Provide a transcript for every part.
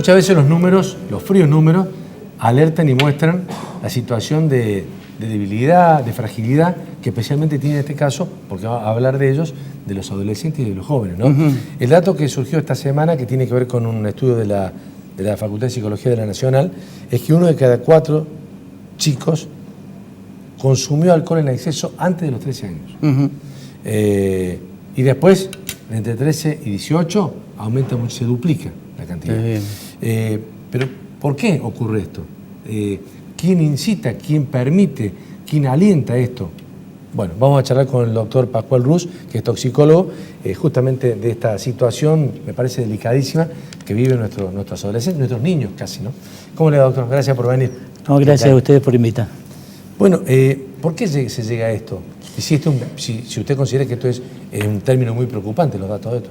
muchas veces los números, los fríos números, alertan y muestran la situación de debilidad, de fragilidad, que especialmente tiene en este caso, porque va a hablar de ellos, de los adolescentes y de los jóvenes, ¿no? El dato que surgió esta semana, que tiene que ver con un estudio de la Facultad de Psicología de la Nacional, es que 1 de cada 4 chicos consumió alcohol en exceso antes de los 13 años. Y después, entre 13 y 18, aumenta mucho, se duplica la cantidad. Pero, ¿por qué ocurre esto? ¿Quién incita, quién permite, quién alienta esto? Bueno, vamos a charlar con el doctor Pascual Rus, que es toxicólogo, justamente de esta situación, me parece delicadísima, que viven nuestros adolescentes, nuestros niños casi, ¿no? ¿Cómo le va, doctor? Gracias por venir. No, gracias a ustedes por invitar. Bueno, ¿por qué se llega a esto? Y si usted considera que esto es un término muy preocupante, los datos de esto.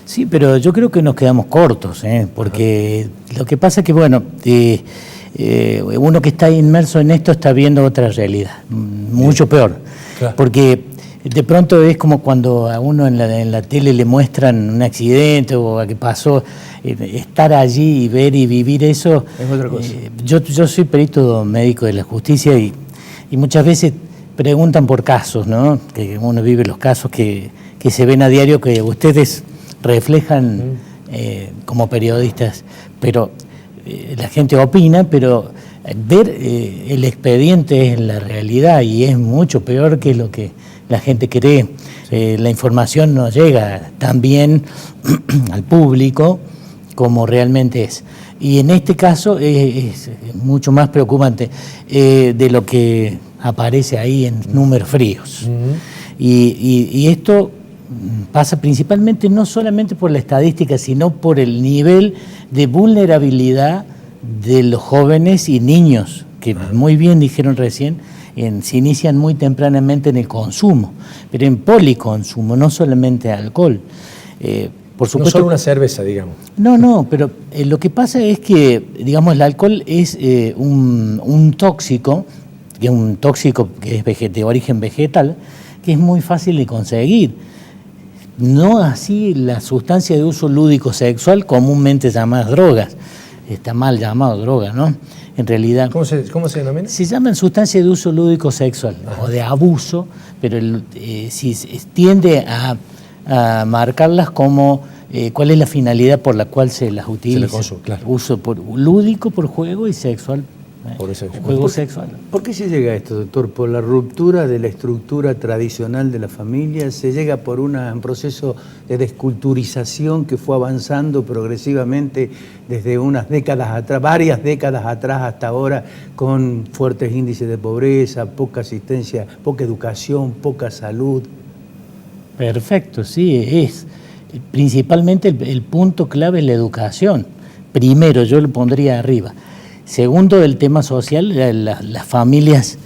Sí, pero yo creo que nos quedamos cortos, porque lo que pasa es que, bueno, uno que está inmerso en esto está viendo otra realidad, mucho peor. Claro. Porque de pronto es como cuando a uno en la tele le muestran un accidente o a que pasó, estar allí y ver y vivir eso. Es otra cosa. Yo soy perito médico de la justicia y muchas veces preguntan por casos, ¿no? Que uno vive los casos que se ven a diario, que ustedes reflejan como periodistas, pero la gente opina, pero ver el expediente es la realidad y es mucho peor que lo que la gente cree. La información no llega tan bien al público como realmente es. Y en este caso es mucho más preocupante de lo que aparece ahí en números fríos. Y esto pasa principalmente no solamente por la estadística, sino por el nivel de vulnerabilidad de los jóvenes y niños, que muy bien dijeron recién, se inician muy tempranamente en el consumo, pero en policonsumo, no solamente alcohol. Por supuesto, no solo una cerveza, digamos. No, pero lo que pasa es que, digamos, el alcohol es un tóxico, que es de origen vegetal, que es muy fácil de conseguir. No así la sustancia de uso lúdico sexual, comúnmente llamadas drogas. Está mal llamado droga, ¿no? En realidad... ¿Cómo se denomina? Se llaman sustancias de uso lúdico sexual. Ajá. O de abuso, pero tiende a marcarlas como cuál es la finalidad por la cual se las utiliza. Se les consume, claro. Uso lúdico por juego y sexual. Por eso, juego sexual. ¿Por qué se llega a esto, doctor? ¿Por la ruptura de la estructura tradicional de la familia? ¿Se llega por un proceso de desculturización que fue avanzando progresivamente desde unas décadas atrás, varias décadas atrás hasta ahora, con fuertes índices de pobreza, poca asistencia, poca educación, poca salud? Perfecto, sí, es. Principalmente el punto clave es la educación. Primero, yo lo pondría arriba. Segundo, el tema social, las familias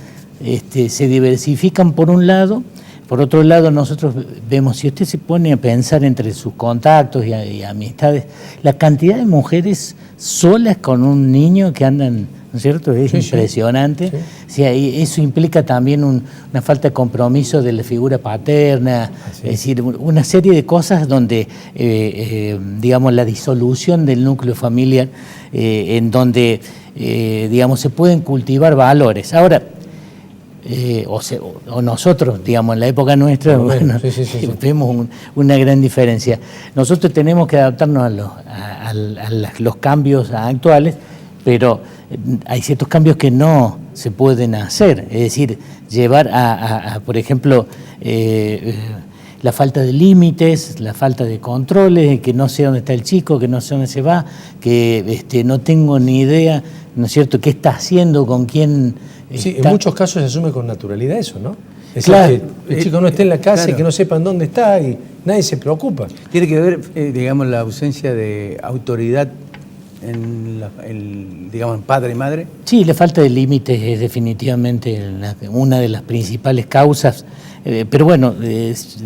se diversifican por un lado. Por otro lado, nosotros vemos, si usted se pone a pensar entre sus contactos y amistades, la cantidad de mujeres solas con un niño que andan, ¿no es cierto? Es impresionante. Sí. O sea, eso implica también una falta de compromiso de la figura paterna, es decir, una serie de cosas donde, digamos, la disolución del núcleo familiar, en donde, digamos, se pueden cultivar valores. Ahora, o nosotros, digamos, en la época nuestra, bueno, vemos una gran diferencia. Nosotros tenemos que adaptarnos a los cambios actuales, pero hay ciertos cambios que no se pueden hacer, es decir, llevar por ejemplo, la falta de límites, la falta de controles, que no sé dónde está el chico, que no sé dónde se va, que no tengo ni idea, ¿no es cierto?, qué está haciendo, con quién Sí, está. En muchos casos se asume con naturalidad eso, ¿no? Es claro, que el chico no esté en la casa, claro, y que no sepan dónde está y nadie se preocupa. Tiene que ver, digamos, la ausencia de autoridad en digamos, padre y madre. Sí, la falta de límites es definitivamente una de las principales causas, pero bueno,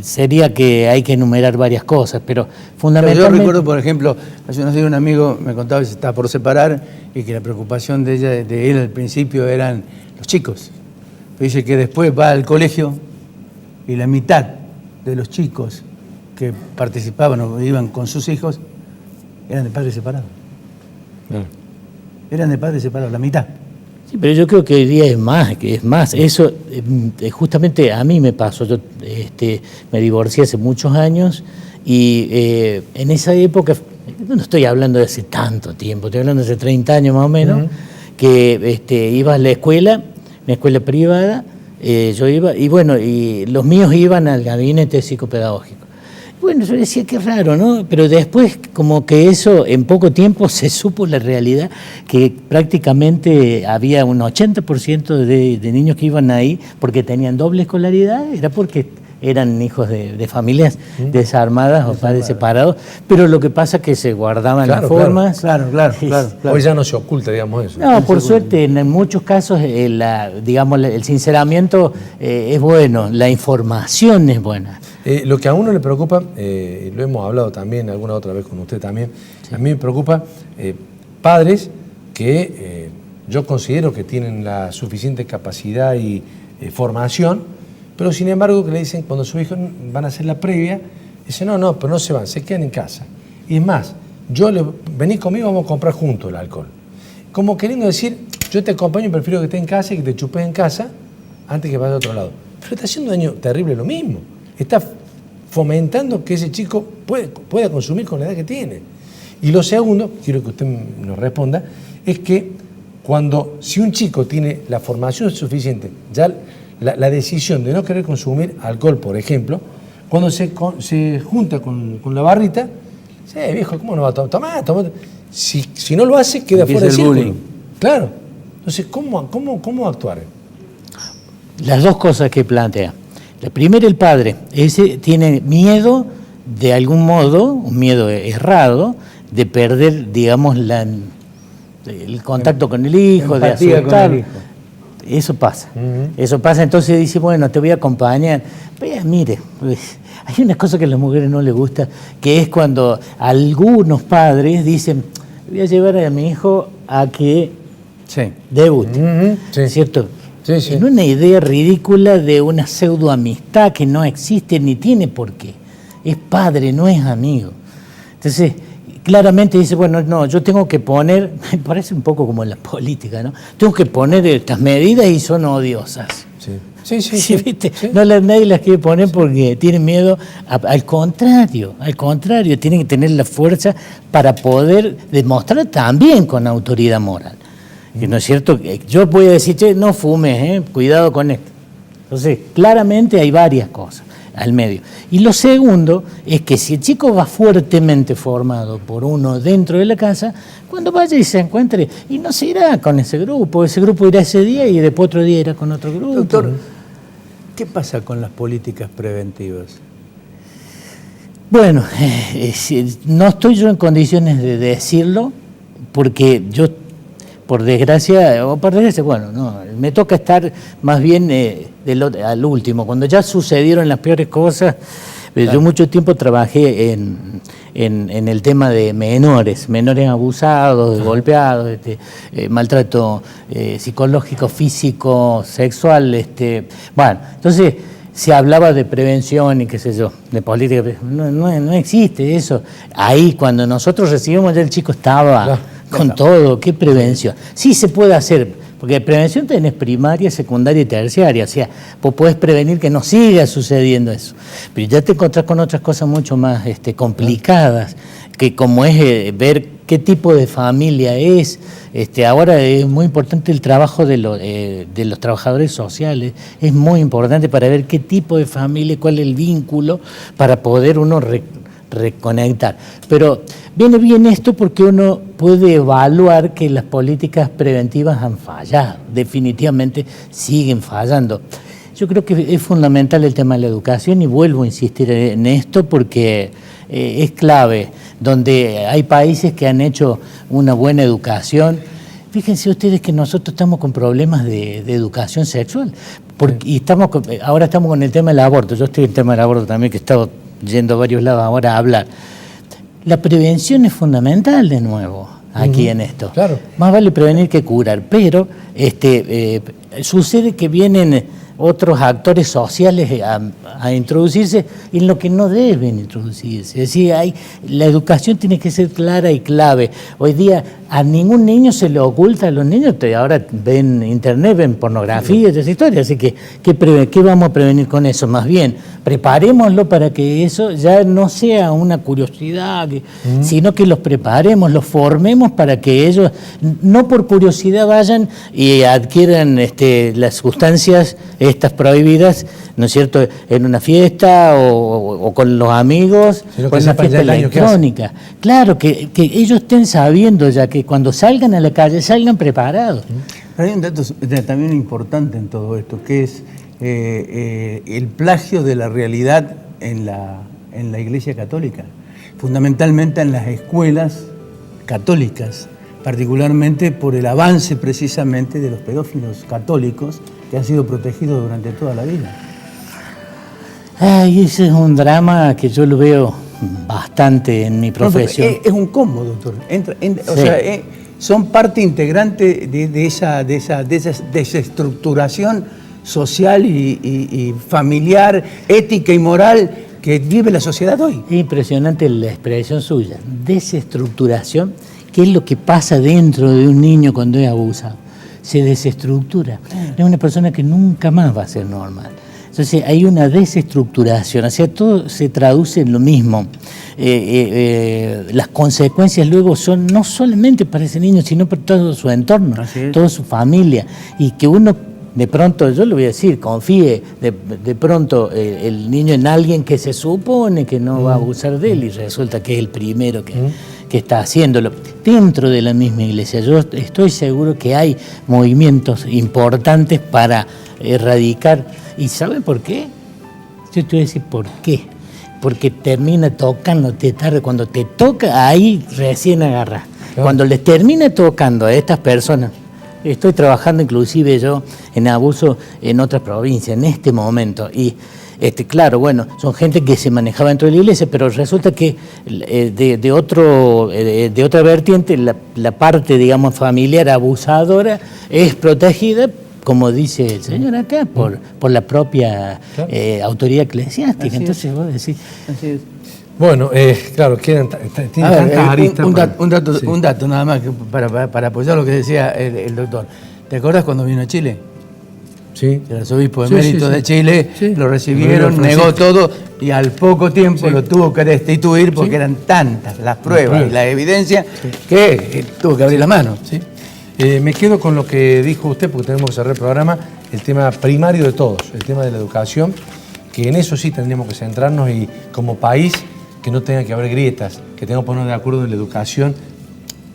sería que hay que enumerar varias cosas, pero fundamentalmente... Yo recuerdo, por ejemplo, hace unos días un amigo me contaba que se estaba por separar y que la preocupación de él al principio eran los chicos. Pero dice que después va al colegio y la mitad de los chicos que participaban o iban con sus hijos eran de padres separados. Claro. Eran de padres separados, la mitad. Sí, pero yo creo que hoy día es más. Eso justamente a mí me pasó. Yo me divorcié hace muchos años y en esa época, no estoy hablando de hace tanto tiempo, estoy hablando de hace 30 años más o menos, que iba a la escuela, una escuela privada, yo iba, y bueno, y los míos iban al gabinete psicopedagógico. Bueno, yo decía, qué raro, ¿no? Pero después, como que eso, en poco tiempo se supo la realidad, que prácticamente había un 80% de niños que iban ahí porque tenían doble escolaridad, era porque eran hijos de familias desarmadas o padres separados, pero lo que pasa es que se guardaban las formas. Claro. Hoy ya no se oculta, digamos, eso. No, por suerte, en muchos casos, digamos, el sinceramiento es bueno, la información es buena. Lo que a uno le preocupa, lo hemos hablado también alguna otra vez con usted también, a mí me preocupa padres que yo considero que tienen la suficiente capacidad y formación, pero sin embargo que le dicen cuando sus hijos van a hacer la previa, dicen no, pero no se van, se quedan en casa. Y es más, vení conmigo, vamos a comprar juntos el alcohol. Como queriendo decir, yo te acompaño y prefiero que estés en casa y que te chupes en casa antes que vayas a otro lado. Pero está haciendo daño terrible lo mismo. Está fomentando que ese chico pueda consumir con la edad que tiene. Y lo segundo, quiero que usted nos responda, es que si un chico tiene la formación suficiente, ya la decisión de no querer consumir alcohol, por ejemplo, cuando se junta con la barrita, dice, viejo, ¿cómo no va a tomar? Si no lo hace, queda Empieza fuera del círculo. bullying. Claro. Entonces, ¿cómo actuar? Las dos cosas que plantea. La primera, el padre. Ese tiene miedo, de algún modo, un miedo errado, de perder, digamos, el contacto con el hijo, de asustar. Eso pasa. Eso pasa, entonces dice, bueno, te voy a acompañar. Pero mire, hay una cosa que a las mujeres no les gusta, que es cuando algunos padres dicen, voy a llevar a mi hijo a que debute. Sí. ¿Cierto? Sí. En una idea ridícula de una pseudo amistad que no existe ni tiene por qué. Es padre, no es amigo. Entonces, claramente dice, bueno, no, yo tengo que poner, me parece un poco como en la política, ¿no? Tengo que poner estas medidas y son odiosas. Sí, ¿viste? Sí. No, nadie las quiere poner porque tienen miedo. Al contrario, tienen que tener la fuerza para poder demostrar también con autoridad moral. Que no es cierto, yo voy a decir, che, no fumes, cuidado con esto. Entonces, claramente hay varias cosas al medio. Y lo segundo es que si el chico va fuertemente formado por uno dentro de la casa, cuando vaya y se encuentre, y no se irá con ese grupo irá ese día y después otro día irá con otro grupo. Doctor, ¿qué pasa con las políticas preventivas? Bueno, no estoy yo en condiciones de decirlo, porque yo, por desgracia, bueno, no, me toca estar más bien al último, cuando ya sucedieron las peores cosas. Claro. Yo mucho tiempo trabajé en el tema de menores abusados, golpeados, maltrato psicológico, físico, sexual. Bueno, entonces se hablaba de prevención y qué sé yo, de política. No existe eso. Ahí, cuando nosotros recibimos, ya el chico estaba con todo. ¿Qué prevención? Sí se puede hacer, porque prevención tenés primaria, secundaria y terciaria. O sea, vos podés prevenir que no siga sucediendo eso. Pero ya te encontrás con otras cosas mucho más complicadas, que como es ver qué tipo de familia es. Ahora es muy importante el trabajo de los trabajadores sociales, es muy importante para ver qué tipo de familia, cuál es el vínculo, para poder uno reconectar. Pero viene bien esto porque uno puede evaluar que las políticas preventivas han fallado, definitivamente siguen fallando. Yo creo que es fundamental el tema de la educación y vuelvo a insistir en esto porque es clave. Donde hay países que han hecho una buena educación. Fíjense ustedes que nosotros estamos con problemas de educación sexual. Y ahora estamos con el tema del aborto. Yo estoy en el tema del aborto también, que he estado yendo a varios lados ahora a hablar. La prevención es fundamental de nuevo aquí en esto. Claro. Más vale prevenir que curar. Pero sucede que vienen otros actores sociales a introducirse en lo que no deben introducirse. Es decir, la educación tiene que ser clara y clave. Hoy día a ningún niño se le oculta, a los niños ahora ven internet, ven pornografía, esa historia, así que ¿qué vamos a prevenir con eso? Más bien, preparémoslo para que eso ya no sea una curiosidad, sino que los preparemos, los formemos para que ellos, no por curiosidad, vayan y adquieran las sustancias estas prohibidas, ¿no es cierto?, en una fiesta o con los amigos, o en una fiesta electrónica. Claro, que ellos estén sabiendo ya que cuando salgan a la calle salgan preparados. Hay un dato también importante en todo esto, que es el plagio de la realidad en la Iglesia Católica, fundamentalmente en las escuelas católicas, particularmente por el avance precisamente de los pedófilos católicos que han sido protegidos durante toda la vida. Ay, ese es un drama que yo lo veo bastante en mi profesión. Es un combo, doctor. O sí. sea, son parte integrante de esa desestructuración social y familiar, ética y moral que vive la sociedad hoy. Es impresionante la expresión suya. Desestructuración, ¿qué es lo que pasa dentro de un niño cuando es abusado? Se desestructura. Es una persona que nunca más va a ser normal. Entonces hay una desestructuración, o sea, todo se traduce en lo mismo. Las consecuencias luego son no solamente para ese niño, sino para todo su entorno, toda su familia. Y que uno, de pronto, yo le voy a decir, confíe de pronto el niño en alguien que se supone que no va a abusar de él y resulta que es el primero que está haciéndolo. Dentro de la misma iglesia, yo estoy seguro que hay movimientos importantes para erradicar. ¿Y saben por qué? Yo te voy a decir por qué. Porque termina tocándote tarde. Cuando te toca, ahí recién agarras. Claro. Cuando les termina tocando a estas personas, estoy trabajando inclusive yo en abuso en otras provincias en este momento. Y claro, bueno, son gente que se manejaba dentro de la iglesia, pero resulta que de otra vertiente, la parte, digamos, familiar abusadora es protegida, como dice el señor acá, por la propia autoridad eclesiástica. Así entonces es. Vos decís... Así es. Bueno, claro, tiene tantas aristas. Un dato nada más para apoyar lo que decía el doctor. ¿Te acuerdas cuando vino a Chile? Sí. El arzobispo emérito de Chile lo recibieron, negó todo y al poco tiempo lo tuvo que destituir porque eran tantas las pruebas y la evidencia que tuvo que abrir la mano. Sí. Me quedo con lo que dijo usted, porque tenemos que cerrar el programa, el tema primario de todos, el tema de la educación, que en eso sí tendríamos que centrarnos y como país que no tenga que haber grietas, que tengamos que ponernos de acuerdo en la educación,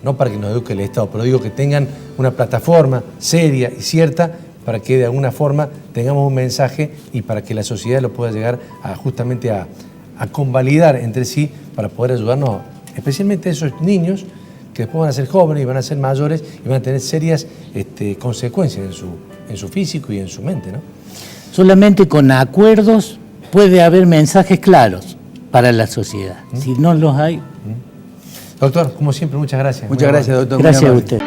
no para que nos eduque el Estado, pero digo que tengan una plataforma seria y cierta para que de alguna forma tengamos un mensaje y para que la sociedad lo pueda llegar justamente a convalidar entre sí para poder ayudarnos, especialmente a esos niños que después van a ser jóvenes y van a ser mayores y van a tener serias consecuencias en su físico y en su mente, ¿no? Solamente con acuerdos puede haber mensajes claros para la sociedad. Si no los hay... Doctor, como siempre, muchas gracias. Muchas gracias, doctor. Gracias a usted.